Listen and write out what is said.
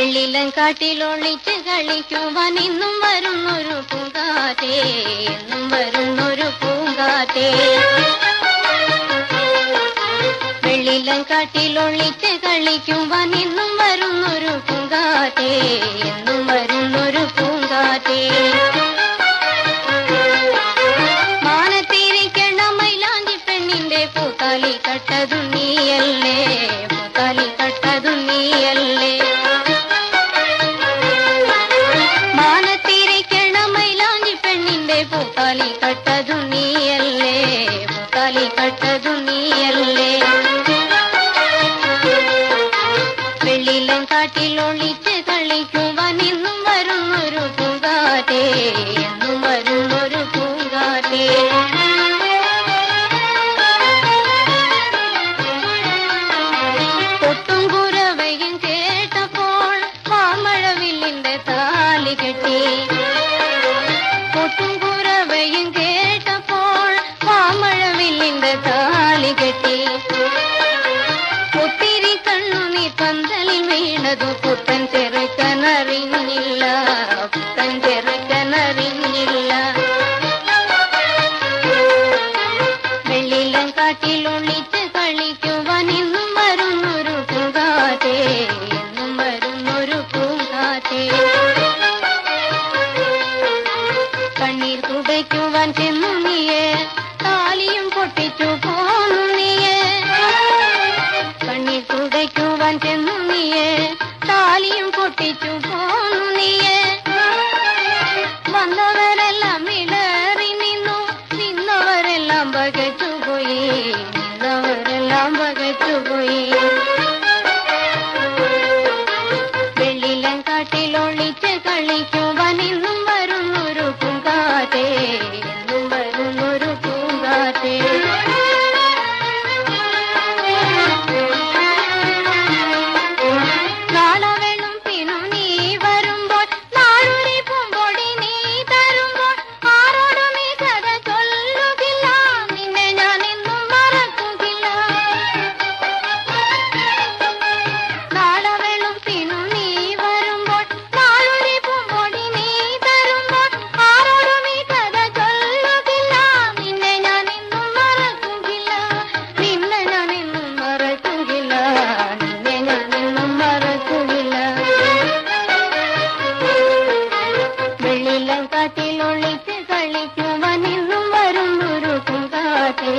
വെള്ളിലങ്കാട്ടിൽ ഒളിച്ച് കളിക്കുവാൻ ഇന്നും വരുന്നൊരു പൂങ്കാറ്റേ, എന്നും വരുന്നൊരു പൂങ്കാറ്റേ. വെള്ളിലങ്കാട്ടിൽ ഒളിച്ച് കളിക്കുവാൻ ഇന്നും വരുന്നൊരു പൂങ്കാറ്റേ, എന്നും വരുന്നൊരു പൂങ്കാറ്റേ. മാനത്തിരിക്കണ മൈലാഞ്ചി പെണ്ണിന്റെ പൂത്താലി കട്ടതു നീയല്ലേ, പൂത്താലി കട്ടതു നീയല്ലേ. മാനത്തിരിക്കണ മൈലാഞ്ചി പെണ്ണിന്റെ പൂത്താലി കട്ടതു നീയല്ലേ, പൂത്താലി കട്ടതു നീയല്ലേ. വെള്ളിലങ്കാട്ടിൽ ഒളിച്ച് കളിക്കുവാൻ ഇന്നും വരുന്നൊരു പൂങ്കാറ്റേ, എന്നും വരുന്നൊരു പൂങ്കാറ്റേ. കൊട്ടും കുരവയും കേട്ടപ്പോൾ മാമഴവില്ലിന്റെ താലി കെട്ടി. കൊട്ടും കുരവയും കേട്ടപ്പോൾ മാമഴവില്ലിന്റെ താലി കെട്ടി. ഒത്തിരി കണ്ണുനീർ പന്തലിൽ വീണതു പുത്തൻ ചെറുക്കനറിഞ്ഞില്ല, പുത്തൻ ചെറുക്കനറിഞ്ഞില്ല. വെള്ളിലങ്കാട്ടിൽ ഒളിച്ച് കളിക്കുവാൻ ഇന്നും വരുന്നൊരു പൂങ്കാറ്റേ, എന്നും വരുന്നൊരു പൂങ്കാറ്റേ. കണ്ണീർ തുടയ്ക്കുവാൻ ചെന്നു നീയെ, താലിയും പൊട്ടിച്ചു പോന്നു നീയെ. കണ്ണീർ തുടയ്ക്കുവാൻ ചെന്നു നീയെ, താലിയും പൊട്ടിച്ചു പോന്നു നീയെ. വന്നവരെല്ലാം ഇടറി നിന്നു, നിന്നവരെല്ലാം പകച്ചുപോയി, നിന്നവരെല്ലാം പകച്ചുപോയി. വെള്ളിലങ്കാട്ടിൽ ഒളിച്ച് കളിക്കുവാൻ ഇന്നും വരുന്നൊരു പൂങ്കാറ്റേ, എന്നും വരുന്നൊരു പൂങ്കാറ്റേ. നാളവെളും പിന്നു നീ വരുമ്പോൾ, നാളൊരു പൂമ്പൊടി നീ തരുമ്പോൾ, ആരോടും ഈ കഥ ചൊല്ലുകില്ല, നിന്നെ ഞാൻ എന്നും മറക്കുകില്ല. നാളവെളും പിന്നു നീ വരുമ്പോൾ, നാളൊരു പൂമ്പൊടി നീ തരുമ്പോൾ, ആരോടും ഈ കഥ ചൊല്ലുകില്ല, നിന്നെ ഞാൻ എന്നും മറക്കുകില്ല, നിന്നെ ഞാൻ എന്നും മറക്കുകില്ല, നിന്നെ ഞാൻ എന്നും മറക്കുകില്ല. വെള്ളിലങ്കാട്ടിൽ ഒളിച്ച് കളിക്കുവാൻ ഇന്നും വരുന്നൊരു പൂങ്കാറ്റേ.